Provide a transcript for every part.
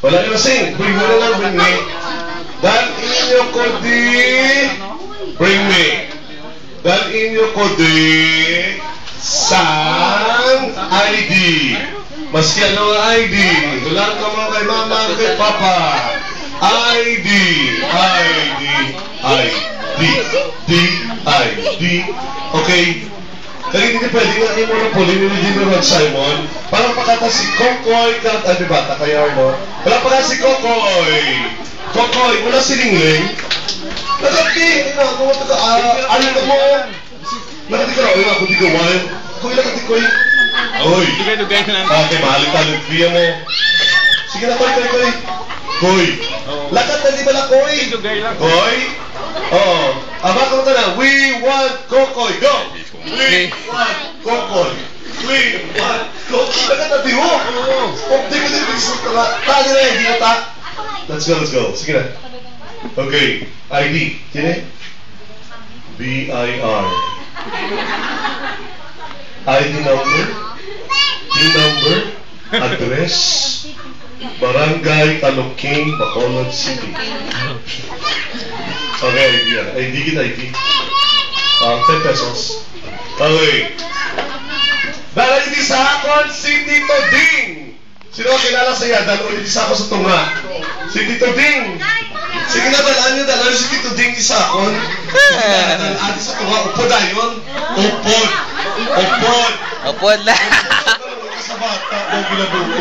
Wala nyo sing. Bring mo na lang, bring me. Dan inyo ko di. Bring me. Dan inyo ko di. Sang ID. Maski ano ang ID. Wala ka mo kay mama, kay papa. ID. ID. ID. D. Okay. Kaya hindi pwede nga yung monopoli ni Rod Simon. Parang pakata si Kokoy, di ba? Takaya mo. Wala pa nga si Kokoy. Kokoy, wala si Lingling. Nakati, alin ka mo. Nakati ka na, ay ako di gawain. Koy, nakati Koy. Oy. Okay, mahalik-talik biya mo. Sige na, Koy. Koy. Lakat na di ba na Koy? Koy? Oo. Abang ka na. We want Kokoy. Go! We want Kokoy. We want Kokoy. Lakat na di mo. Di ko din bigisot ka nga. Tagi na hindi na ta. Let's go. Sige na. Okay. ID. Sine? BIR. ID number. Number. Address. Barangay Taluking, Bacolod City. Okay, ID kita ID. 10 pesos. Okay. Dahil hindi sa akon, si Tito Ding. Sino ang kilala sa iya? Dahil hindi sa ako sa tunga. Si Tito Ding. Sige na, dalaan si Tito Ding di sa akon. Dalaan sa tunga. Upod ayon. Upod na. Sa bata.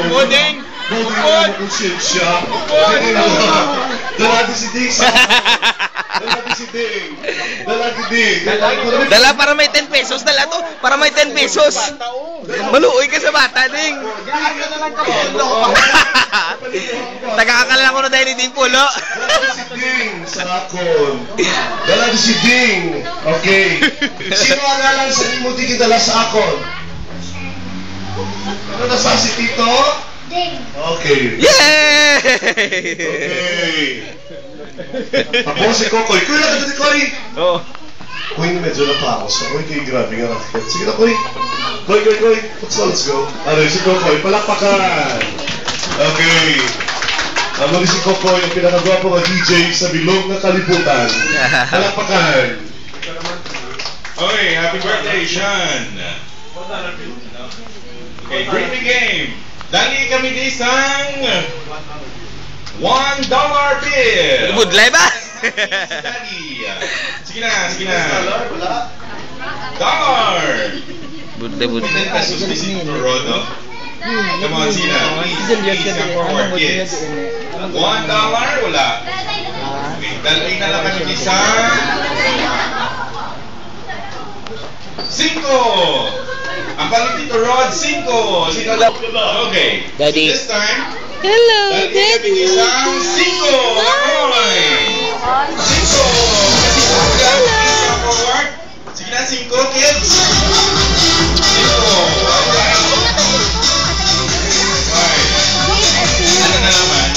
Upoding. Upod. Konsensya. Dalagi si Ding. Dala para may 10 pesos. Dala to. Para may 10 pesos. Maluoy ka sa bata, Ding. Tagakakala ko na dahil ni Ding Pulo. Dalagi si Ding sa akon. Dalagi si Ding. Okay. Sino ang alam sa imo di kidala sa akon? Ano nasa si Tito? Ding. Okay. Yay! Okay. Ako si Kokoy. Kuy lang ka Koy. Oo. Koy, medyo natakos ka. Koy, kayo grabe nga racket. Sige na, Koy. Koy. Let's go. Ano, si Kokoy. Palakpakan. Okay. Ano si Kokoy, ang pinakagwapo nga DJ sa bilog na kalibutan. Palakpakan. Okay, happy birthday, Sean. Okay, bring me game. Dali kami di sang $1 bill. Budlay ba? Dali. Sige na. Dollar. Budlay. 10 pesos di si Rodo. Come on, Sina. Please come forward, kids. $1, wala. Okay, dali na lang kami di sang 5. Ang palit dito, Rod, 5. Sino lang? Okay. Daddy. This time, Hello, Daddy. Isang 5. Akoy. 5. Forward. Sige na, 5, kids. 5. Okay. Ano na naman?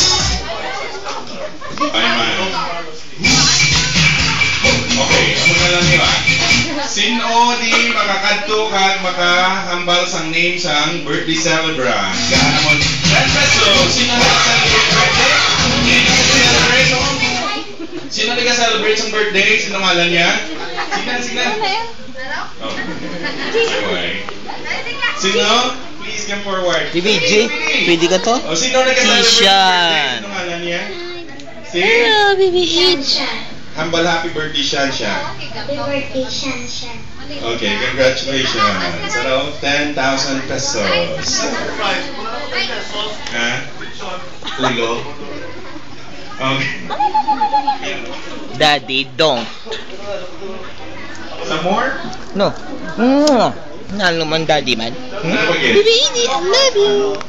Ay, man. Okay, ano na lang nila? Sino di makakadto kag makahambal sang name sang birthday celebrant? Gaano mo 10 pesos. Sino nag-celebrate birthday? Sino nag-celebrate sang birthday? Sino ngalan niya? Sige. Oh. Okay. Sino? Please come forward. BBJ, pwede ka to? Oh, sino nag-celebrate birthday? Sino ngalan niya? Hello, BBH. Humble happy birthday, Shansha. Happy birthday, Shansha. Okay, congratulations. Ano? 10,000 pesos. Ha? Ulo? Okay. Daddy, don't. Some more? No. Naluman, Daddy, man. Ano ba, kids? BBH, I love you.